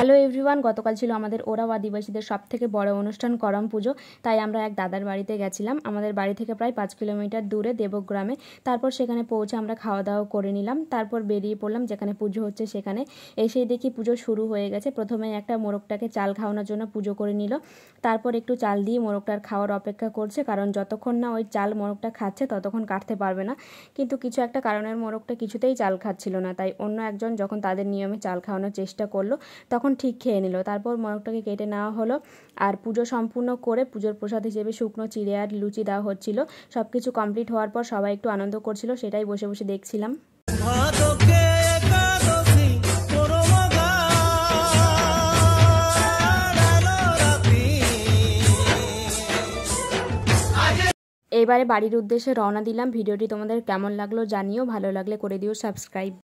Hello everyone, গতকাল ছিল আমাদের ওরাও আদিবাসীদের সবথেকে বড় অনুষ্ঠান করম পুজো। তাই আমরা এক দাদার বাড়িতে গেছিলাম, আমাদের বাড়ি থেকে প্রায় 5 কিলোমিটার দূরে দেবগ্রামে। তারপর সেখানে পৌঁছে আমরা খাওয়া দাওয়া করে নিলাম, তারপর বেরিয়ে পড়লাম যেখানে পুজো হচ্ছে সেখানে। এসেই দেখি পুজো শুরু হয়ে গেছে। প্রথমে একটা মোরগটাকে চাল খাওয়ানোর জন্য পুজো করে নিল, তারপর একটু চাল দিয়ে মোরগটার খাওয়ার অপেক্ষা করছে, কারণ যতক্ষণ না ওই চাল মোরগটা খাচ্ছে ততক্ষণ কাটতে পারবে না। কিন্তু কিছু একটা কারণের মোরগটা কিছুতেই চাল খাচ্ছিল না, তাই অন্য একজন যখন তাদের নিয়মে চাল খাওয়ানোর চেষ্টা করলো তখন ঠিক খেয়ে নিল। তারপর মোরগটাকে কেটে নেওয়া হলো, আর পুজো সম্পূর্ণ করে পুজোর প্রসাদ হিসেবে শুকনো চিড়ে আর লুচি দেওয়া হচ্ছিল। সব কিছু কমপ্লিট হওয়ার পর সবাই একটু আনন্দ করছিল, সেটাই বসে বসে দেখছিলাম। এবারে বাড়ির উদ্দেশ্যে রওনা দিলাম। ভিডিওটি তোমাদের কেমন লাগলো জানিও, ভালো লাগলে করে দিও সাবস্ক্রাইব।